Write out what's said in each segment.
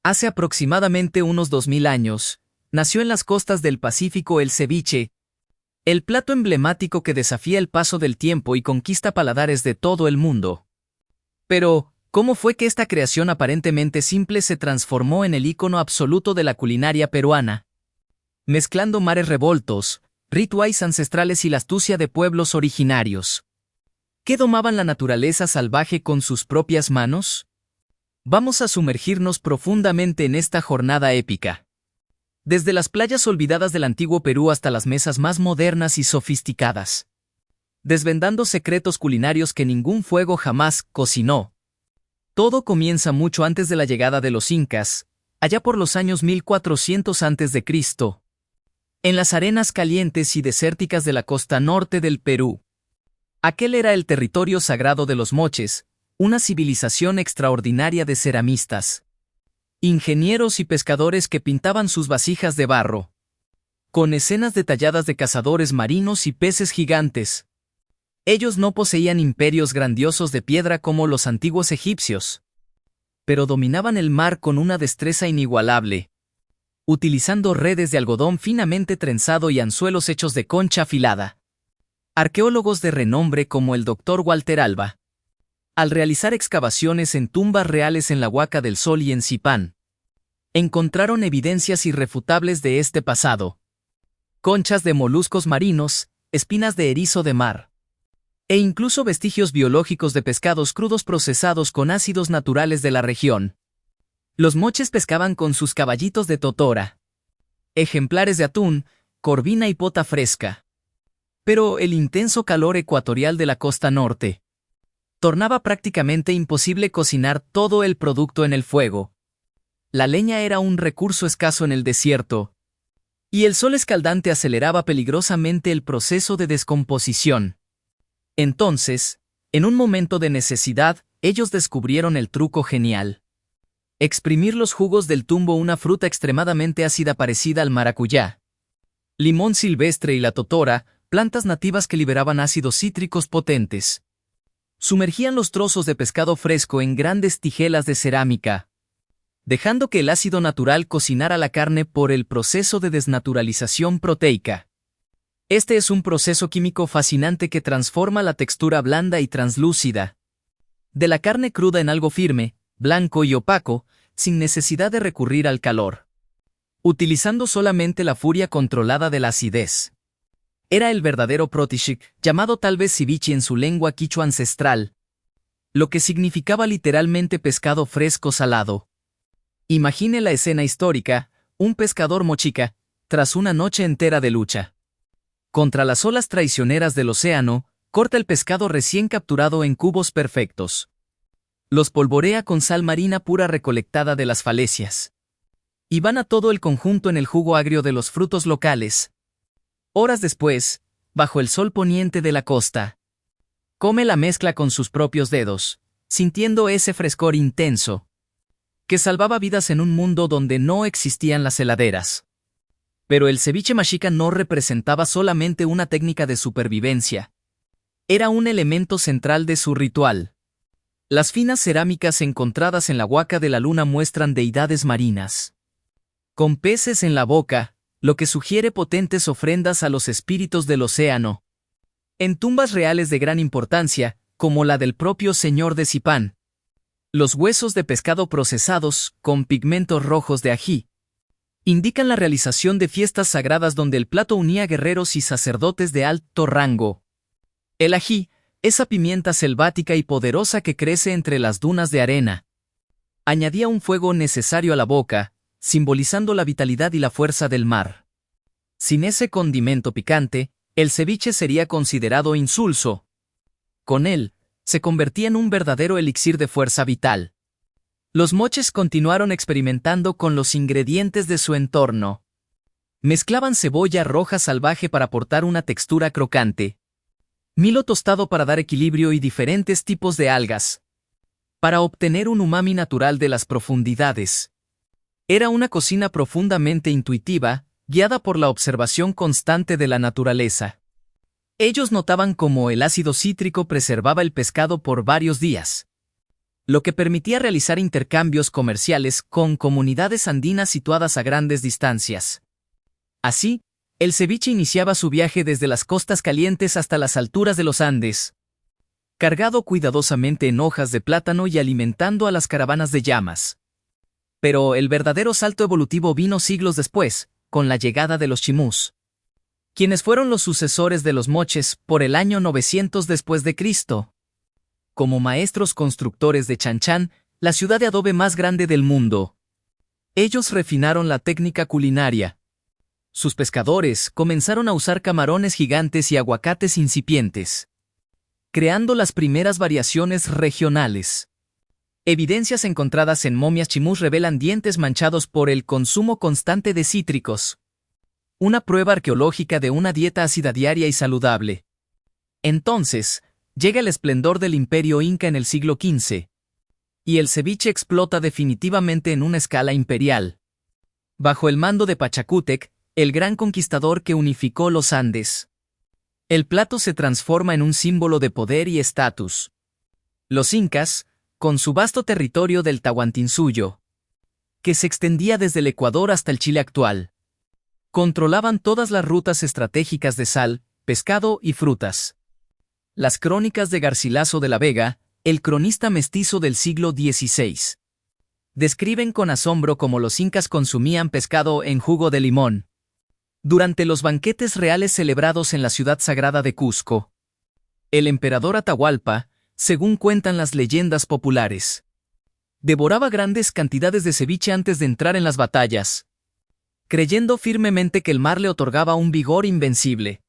Hace aproximadamente unos 2000 años, nació en las costas del Pacífico el ceviche, el plato emblemático que desafía el paso del tiempo y conquista paladares de todo el mundo. Pero, ¿cómo fue que esta creación aparentemente simple se transformó en el ícono absoluto de la culinaria peruana? Mezclando mares revoltos, rituales ancestrales y la astucia de pueblos originarios, ¿qué domaban la naturaleza salvaje con sus propias manos? Vamos a sumergirnos profundamente en esta jornada épica. Desde las playas olvidadas del antiguo Perú hasta las mesas más modernas y sofisticadas. Desvendando secretos culinarios que ningún fuego jamás cocinó. Todo comienza mucho antes de la llegada de los incas, allá por los años 1400 a.C., en las arenas calientes y desérticas de la costa norte del Perú. Aquel era el territorio sagrado de los moches, una civilización extraordinaria de ceramistas, ingenieros y pescadores que pintaban sus vasijas de barro, con escenas detalladas de cazadores marinos y peces gigantes. Ellos no poseían imperios grandiosos de piedra como los antiguos egipcios, pero dominaban el mar con una destreza inigualable, utilizando redes de algodón finamente trenzado y anzuelos hechos de concha afilada. Arqueólogos de renombre como el Dr. Walter Alba, al realizar excavaciones en tumbas reales en la Huaca del Sol y en Zipán, encontraron evidencias irrefutables de este pasado. Conchas de moluscos marinos, espinas de erizo de mar, e incluso vestigios biológicos de pescados crudos procesados con ácidos naturales de la región. Los moches pescaban con sus caballitos de totora, ejemplares de atún, corvina y pota fresca. Pero el intenso calor ecuatorial de la costa norte tornaba prácticamente imposible cocinar todo el producto en el fuego. La leña era un recurso escaso en el desierto, y el sol escaldante aceleraba peligrosamente el proceso de descomposición. Entonces, en un momento de necesidad, ellos descubrieron el truco genial. Exprimir los jugos del tumbo, una fruta extremadamente ácida parecida al maracuyá, limón silvestre y la totora, plantas nativas que liberaban ácidos cítricos potentes. Sumergían los trozos de pescado fresco en grandes tijelas de cerámica, dejando que el ácido natural cocinara la carne por el proceso de desnaturalización proteica. Este es un proceso químico fascinante que transforma la textura blanda y translúcida de la carne cruda en algo firme, blanco y opaco, sin necesidad de recurrir al calor, utilizando solamente la furia controlada de la acidez. Era el verdadero protishik, llamado tal vez ceviche en su lengua quichua ancestral, lo que significaba literalmente pescado fresco salado. Imagine la escena histórica, un pescador mochica, tras una noche entera de lucha contra las olas traicioneras del océano, corta el pescado recién capturado en cubos perfectos. Los polvorea con sal marina pura recolectada de las falecias. Y van a todo el conjunto en el jugo agrio de los frutos locales. Horas después, bajo el sol poniente de la costa, come la mezcla con sus propios dedos, sintiendo ese frescor intenso que salvaba vidas en un mundo donde no existían las heladeras. Pero el ceviche machica no representaba solamente una técnica de supervivencia. Era un elemento central de su ritual. Las finas cerámicas encontradas en la Huaca de la Luna muestran deidades marinas, con peces en la boca, lo que sugiere potentes ofrendas a los espíritus del océano. En tumbas reales de gran importancia, como la del propio señor de Zipán, los huesos de pescado procesados, con pigmentos rojos de ají, indican la realización de fiestas sagradas donde el plato unía guerreros y sacerdotes de alto rango. El ají, esa pimienta selvática y poderosa que crece entre las dunas de arena, añadía un fuego necesario a la boca, simbolizando la vitalidad y la fuerza del mar. Sin ese condimento picante, el ceviche sería considerado insulso. Con él, se convertía en un verdadero elixir de fuerza vital. Los moches continuaron experimentando con los ingredientes de su entorno. Mezclaban cebolla roja salvaje para aportar una textura crocante, milo tostado para dar equilibrio y diferentes tipos de algas, para obtener un umami natural de las profundidades. Era una cocina profundamente intuitiva, guiada por la observación constante de la naturaleza. Ellos notaban cómo el ácido cítrico preservaba el pescado por varios días, lo que permitía realizar intercambios comerciales con comunidades andinas situadas a grandes distancias. Así, el ceviche iniciaba su viaje desde las costas calientes hasta las alturas de los Andes, cargado cuidadosamente en hojas de plátano y alimentando a las caravanas de llamas. Pero el verdadero salto evolutivo vino siglos después, con la llegada de los chimús, quienes fueron los sucesores de los moches por el año 900 después de Cristo. Como maestros constructores de Chanchan, la ciudad de adobe más grande del mundo, ellos refinaron la técnica culinaria. Sus pescadores comenzaron a usar camarones gigantes y aguacates incipientes, creando las primeras variaciones regionales. Evidencias encontradas en momias chimús revelan dientes manchados por el consumo constante de cítricos, una prueba arqueológica de una dieta ácida diaria y saludable. Entonces, llega el esplendor del Imperio Inca en el siglo XV, y el ceviche explota definitivamente en una escala imperial. Bajo el mando de Pachacútec, el gran conquistador que unificó los Andes, el plato se transforma en un símbolo de poder y estatus. Los incas, con su vasto territorio del Tahuantinsuyo, que se extendía desde el Ecuador hasta el Chile actual, controlaban todas las rutas estratégicas de sal, pescado y frutas. Las crónicas de Garcilaso de la Vega, el cronista mestizo del siglo XVI, describen con asombro cómo los incas consumían pescado en jugo de limón durante los banquetes reales celebrados en la ciudad sagrada de Cusco. El emperador Atahualpa, según cuentan las leyendas populares, devoraba grandes cantidades de ceviche antes de entrar en las batallas, creyendo firmemente que el mar le otorgaba un vigor invencible.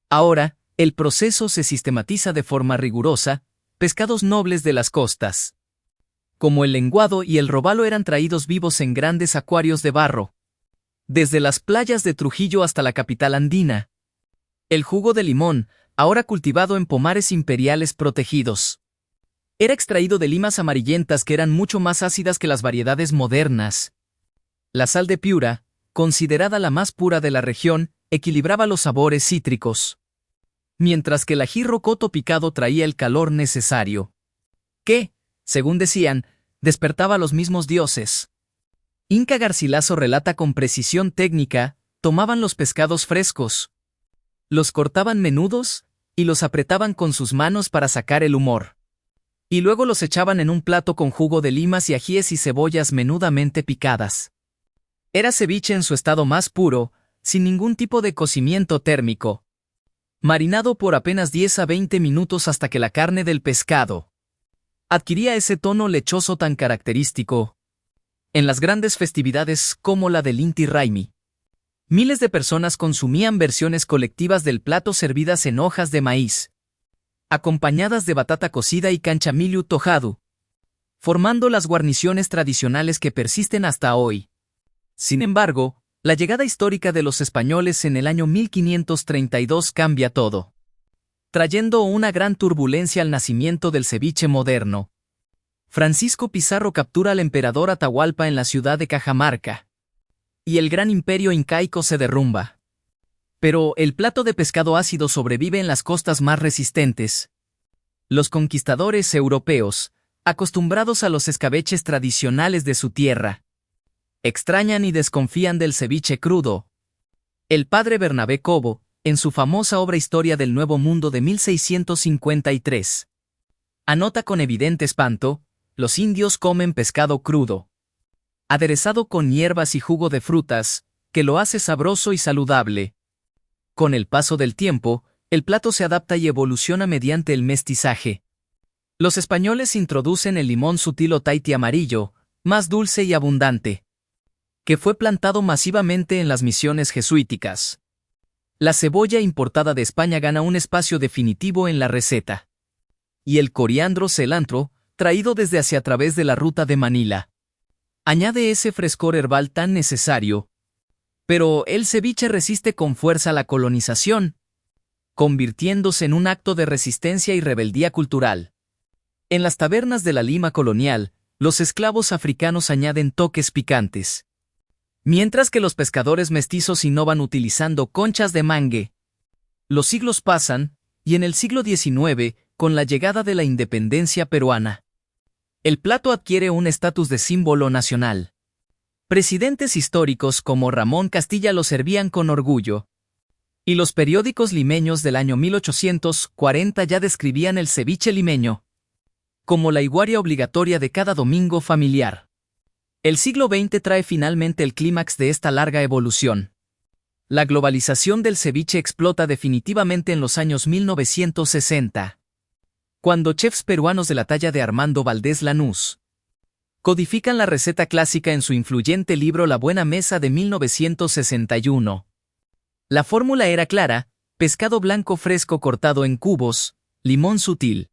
Ahora, el proceso se sistematiza de forma rigurosa. Pescados nobles de las costas, como el lenguado y el robalo, eran traídos vivos en grandes acuarios de barro, desde las playas de Trujillo hasta la capital andina. El jugo de limón, ahora cultivado en pomares imperiales protegidos, era extraído de limas amarillentas que eran mucho más ácidas que las variedades modernas. La sal de Piura, considerada la más pura de la región, equilibraba los sabores cítricos, mientras que el ají rocoto picado traía el calor necesario, que, según decían, despertaba a los mismos dioses. Inca Garcilaso relata con precisión técnica: tomaban los pescados frescos, los cortaban menudos y los apretaban con sus manos para sacar el humor, y luego los echaban en un plato con jugo de limas y ajíes y cebollas menudamente picadas. Era ceviche en su estado más puro, sin ningún tipo de cocimiento térmico, marinado por apenas 10 a 20 minutos hasta que la carne del pescado adquiría ese tono lechoso tan característico. En las grandes festividades como la del Inti Raymi, miles de personas consumían versiones colectivas del plato servidas en hojas de maíz, acompañadas de batata cocida y canchamillo tojado, formando las guarniciones tradicionales que persisten hasta hoy. Sin embargo, la llegada histórica de los españoles en el año 1532 cambia todo, trayendo una gran turbulencia al nacimiento del ceviche moderno. Francisco Pizarro captura al emperador Atahualpa en la ciudad de Cajamarca, y el gran imperio incaico se derrumba. Pero el plato de pescado ácido sobrevive en las costas más resistentes. Los conquistadores europeos, acostumbrados a los escabeches tradicionales de su tierra, extrañan y desconfían del ceviche crudo. El padre Bernabé Cobo, en su famosa obra Historia del Nuevo Mundo de 1653, anota con evidente espanto: los indios comen pescado crudo, aderezado con hierbas y jugo de frutas, que lo hace sabroso y saludable. Con el paso del tiempo, el plato se adapta y evoluciona mediante el mestizaje. Los españoles introducen el limón sutil o Tahiti amarillo, más dulce y abundante, que fue plantado masivamente en las misiones jesuíticas. La cebolla importada de España gana un espacio definitivo en la receta. Y el coriandro cilantro, traído desde Asia a través de la ruta de Manila, añade ese frescor herbal tan necesario. Pero el ceviche resiste con fuerza la colonización, convirtiéndose en un acto de resistencia y rebeldía cultural. En las tabernas de la Lima colonial, los esclavos africanos añaden toques picantes, mientras que los pescadores mestizos innovan utilizando conchas de mangue. Los siglos pasan, y en el siglo XIX, con la llegada de la independencia peruana, El plato adquiere un estatus de símbolo nacional. Presidentes históricos como Ramón Castilla lo servían con orgullo. Y los periódicos limeños del año 1840 ya describían el ceviche limeño como la iguaria obligatoria de cada domingo familiar. El siglo XX trae finalmente el clímax de esta larga evolución. La globalización del ceviche explota definitivamente en los años 1960, cuando chefs peruanos de la talla de Armando Valdés Lanús codifican la receta clásica en su influyente libro La Buena Mesa de 1961. La fórmula era clara: pescado blanco fresco cortado en cubos, limón sutil,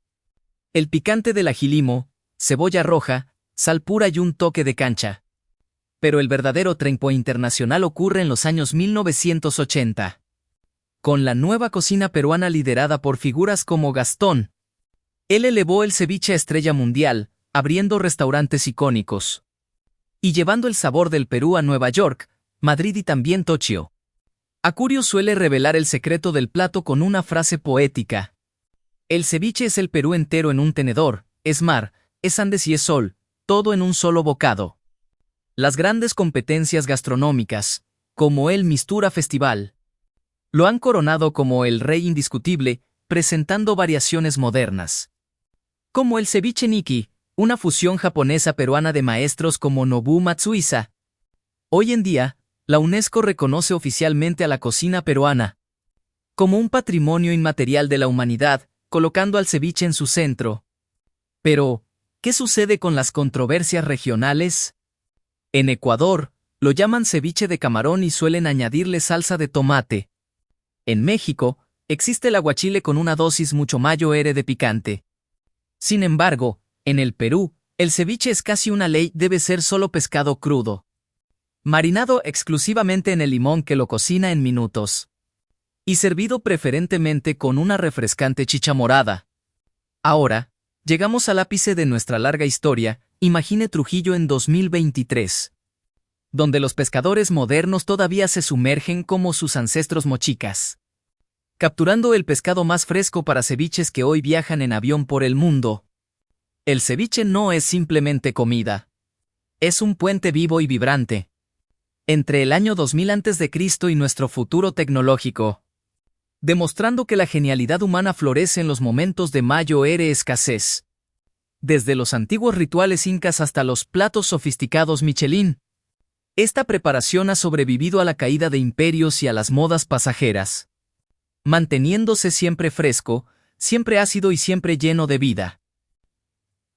el picante del ají limo, cebolla roja, sal pura y un toque de cancha. Pero el verdadero tempo internacional ocurre en los años 1980. Con la nueva cocina peruana liderada por figuras como Gastón, él elevó el ceviche a estrella mundial, abriendo restaurantes icónicos y llevando el sabor del Perú a Nueva York, Madrid y también Tokio. Acurio suele revelar el secreto del plato con una frase poética: el ceviche es el Perú entero en un tenedor, es mar, es Andes y es sol, todo en un solo bocado. Las grandes competencias gastronómicas, como el Mistura Festival, lo han coronado como el rey indiscutible, presentando variaciones modernas, como el ceviche Nikki, una fusión japonesa-peruana de maestros como Nobu Matsuhisa. Hoy en día, la UNESCO reconoce oficialmente a la cocina peruana como un patrimonio inmaterial de la humanidad, colocando al ceviche en su centro. Pero, ¿qué sucede con las controversias regionales? En Ecuador, lo llaman ceviche de camarón y suelen añadirle salsa de tomate. En México, existe el aguachile con una dosis mucho mayor de picante. Sin embargo, en el Perú, el ceviche es casi una ley: debe ser solo pescado crudo, marinado exclusivamente en el limón que lo cocina en minutos, y servido preferentemente con una refrescante chicha morada. Ahora, llegamos al ápice de nuestra larga historia. Imagine Trujillo en 2023, donde los pescadores modernos todavía se sumergen como sus ancestros mochicas, capturando el pescado más fresco para ceviches que hoy viajan en avión por el mundo. El ceviche no es simplemente comida. Es un puente vivo y vibrante entre el año 2000 a.C. y nuestro futuro tecnológico, demostrando que la genialidad humana florece en los momentos de mayor escasez. Desde los antiguos rituales incas hasta los platos sofisticados Michelin, esta preparación ha sobrevivido a la caída de imperios y a las modas pasajeras, manteniéndose siempre fresco, siempre ácido y siempre lleno de vida.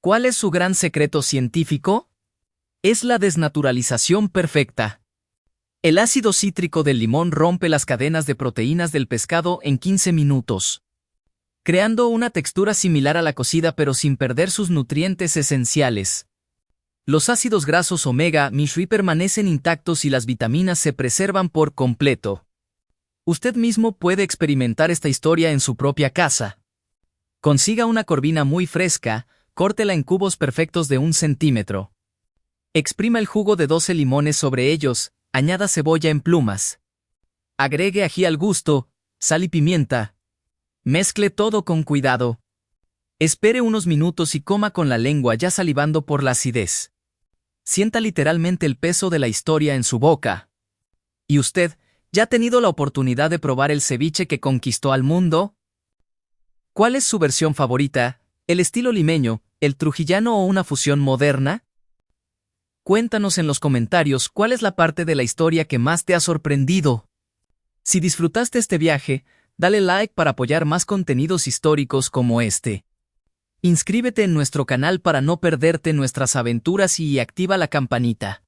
¿Cuál es su gran secreto científico? Es la desnaturalización perfecta. El ácido cítrico del limón rompe las cadenas de proteínas del pescado en 15 minutos, creando una textura similar a la cocida pero sin perder sus nutrientes esenciales. Los ácidos grasos omega-3 permanecen intactos y las vitaminas se preservan por completo. Usted mismo puede experimentar esta historia en su propia casa. Consiga una corvina muy fresca, córtela en cubos perfectos de 1 centímetro. Exprima el jugo de 12 limones sobre ellos, añada cebolla en plumas. Agregue ají al gusto, sal y pimienta. Mezcle todo con cuidado. Espere unos minutos y coma con la lengua ya salivando por la acidez. Sienta literalmente el peso de la historia en su boca. ¿Y usted, ya ha tenido la oportunidad de probar el ceviche que conquistó al mundo? ¿Cuál es su versión favorita? ¿El estilo limeño, el trujillano o una fusión moderna? Cuéntanos en los comentarios cuál es la parte de la historia que más te ha sorprendido. Si disfrutaste este viaje, dale like para apoyar más contenidos históricos como este. Inscríbete en nuestro canal para no perderte nuestras aventuras y activa la campanita.